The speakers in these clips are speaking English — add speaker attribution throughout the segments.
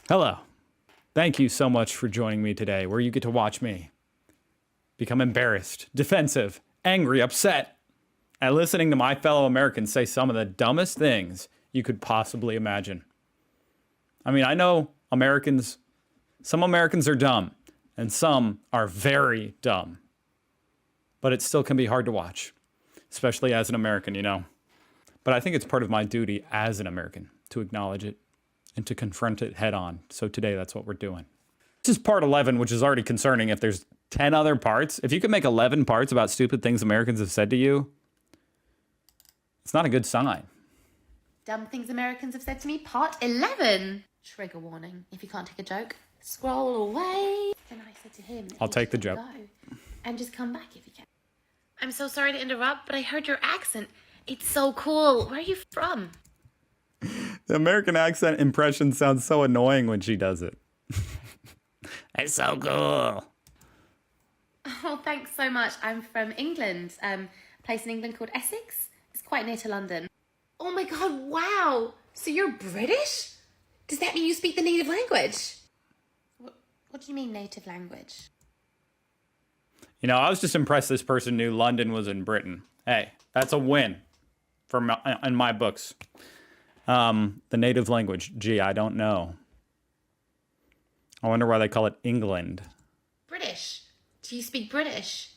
Speaker 1: Hello. Thank you so much for joining me today, where you get to watch me become embarrassed, defensive, angry, upset at listening to my fellow Americans say some of the dumbest things you could possibly imagine. I mean, I know some Americans are dumb, and some are very dumb. But it still can be hard to watch, especially as an American, you know. But I think it's part of my duty as an American to acknowledge it and to confront it head on. So today, that's what we're doing. This is part 11, which is already concerning. If there's 10 other parts, if you can make 11 parts about stupid things Americans have said to you, it's not a good sign.
Speaker 2: Dumb things Americans have said to me, part 11. Trigger warning. If you can't take a joke, scroll away. Then I said to him,
Speaker 1: I'll take the joke.
Speaker 2: Go and just come back if you can. I'm so sorry to interrupt, but I heard your accent. It's so cool. Where are you from?
Speaker 1: The American accent impression sounds so annoying when she does it. It's so cool.
Speaker 2: Oh, thanks so much. I'm from England, a place in England called Essex. It's quite near to London. Oh my God, wow. So you're British? Does that mean you speak the native language? What do you mean native language?
Speaker 1: You know, I was just impressed this person knew London was in Britain. Hey, that's a win in my books. The native language, gee, I don't know. I wonder why they call it England.
Speaker 2: British. Do you speak British?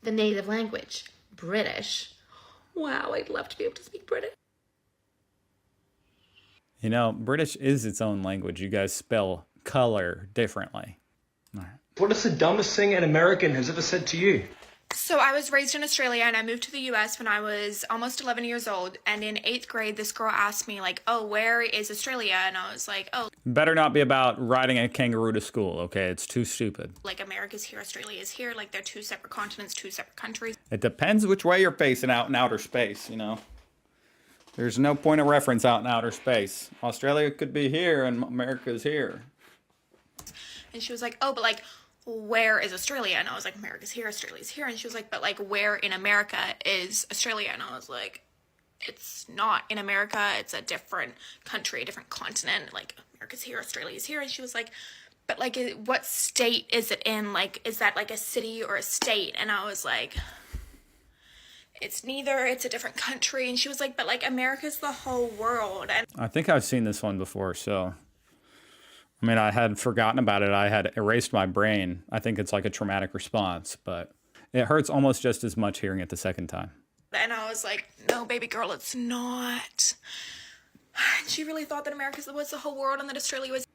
Speaker 2: The native language. British. Wow, I'd love to be able to speak British.
Speaker 1: You know, British is its own language. You guys spell color differently. All right.
Speaker 3: What is the dumbest thing an American has ever said to you?
Speaker 4: So I was raised in Australia and I moved to the US when I was almost 11 years old. And in 8th grade, this girl asked me like, oh, where is Australia? And I was like, oh.
Speaker 1: Better not be about riding a kangaroo to school, okay? It's too stupid.
Speaker 4: Like America's here, Australia is here. Like they're two separate continents, two separate countries.
Speaker 1: It depends which way you're facing out in outer space, you know? There's no point of reference out in outer space. Australia could be here and America's here.
Speaker 4: And she was like, oh, but like, where is Australia? And I was like, America's here, Australia's here. And she was like, but like, where in America is Australia? And I was like, it's not in America. It's a different country, a different continent. Like, America's here, Australia's here. And she was like, but like, what state is it in? Like, is that like a city or a state? And I was like, it's neither. It's a different country. And she was like, but like, America's the whole world. And
Speaker 1: I think I've seen this one before, so... I mean, I had forgotten about it. I had erased my brain. I think it's like a traumatic response, but it hurts almost just as much hearing it the second time.
Speaker 4: And I was like, no, baby girl, it's not. And she really thought that America was the whole world and that Australia was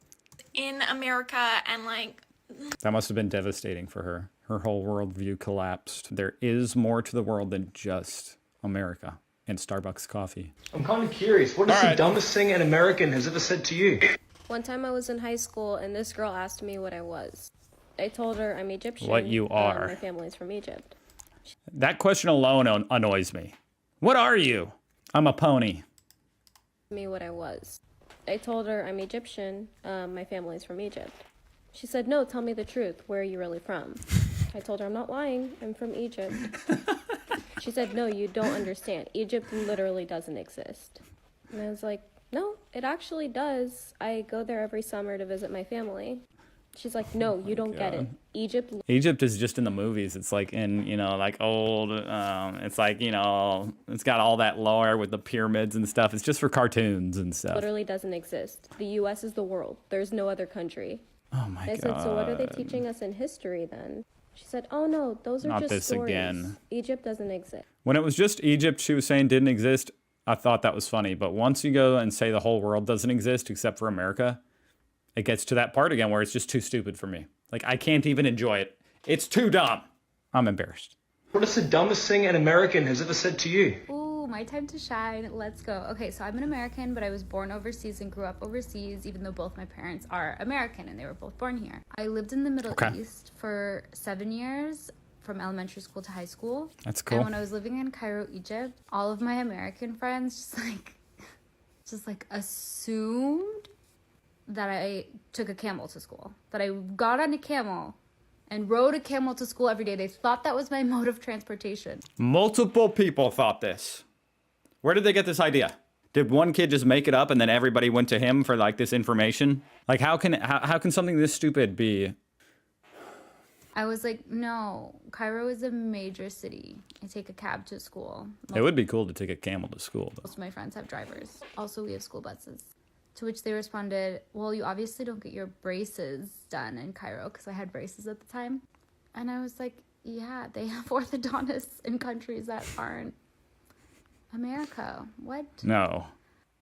Speaker 4: in America. And like...
Speaker 1: That must have been devastating for her. Her whole worldview collapsed. There is more to the world than just America and Starbucks coffee.
Speaker 3: I'm kind of curious. What is the dumbest thing an American has ever said to you?
Speaker 5: One time I was in high school and this girl asked me what I was. I told her I'm Egyptian.
Speaker 1: What you are.
Speaker 5: My family's from Egypt.
Speaker 1: That question alone annoys me. What are you? I'm a pony.
Speaker 5: Me what I was. I told her I'm Egyptian. My family's from Egypt. She said, no, tell me the truth. Where are you really from? I told her I'm not lying. I'm from Egypt. She said, no, you don't understand. Egypt literally doesn't exist. And I was like, no, it actually does. I go there every summer to visit my family. She's like, no, you don't get it.
Speaker 1: Egypt is just in the movies. It's like in, you know, like old, it's like, you know, it's got all that lore with the pyramids and stuff. It's just for cartoons and stuff.
Speaker 5: Literally doesn't exist. The U.S. is the world. There's no other country.
Speaker 1: Oh my God.
Speaker 5: I said, so what are they teaching us in history then? She said, oh no, those are
Speaker 1: Not
Speaker 5: just
Speaker 1: this
Speaker 5: stories.
Speaker 1: Again.
Speaker 5: Egypt doesn't exist.
Speaker 1: When it was just Egypt, she was saying didn't exist. I thought that was funny, but once you go and say the whole world doesn't exist except for America, it gets to that part again where it's just too stupid for me. Like, I can't even enjoy it. It's too dumb. I'm embarrassed.
Speaker 3: What is the dumbest thing an American has ever said to you?
Speaker 6: Ooh, my time to shine. Let's go. Okay, so I'm an American, but I was born overseas and grew up overseas, even though both my parents are American and they were both born here. I lived in the Middle East for 7 years. From elementary school to high school.
Speaker 1: That's cool.
Speaker 6: And when I was living in Cairo, Egypt, all of my American friends just like assumed that I took a camel to school. That I got on a camel and rode a camel to school every day. They thought that was my mode of transportation.
Speaker 1: Multiple people thought this. Where did they get this idea? Did one kid just make it up and then everybody went to him for like this information? Like how can something this stupid be?
Speaker 6: I was like, no, Cairo is a major city. I take a cab to school.
Speaker 1: It would be cool to take a camel to school, though.
Speaker 6: Most of my friends have drivers. Also, we have school buses. To which they responded, well, you obviously don't get your braces done in Cairo, because I had braces at the time. And I was like, yeah, they have orthodontists in countries that aren't America. What?
Speaker 1: No.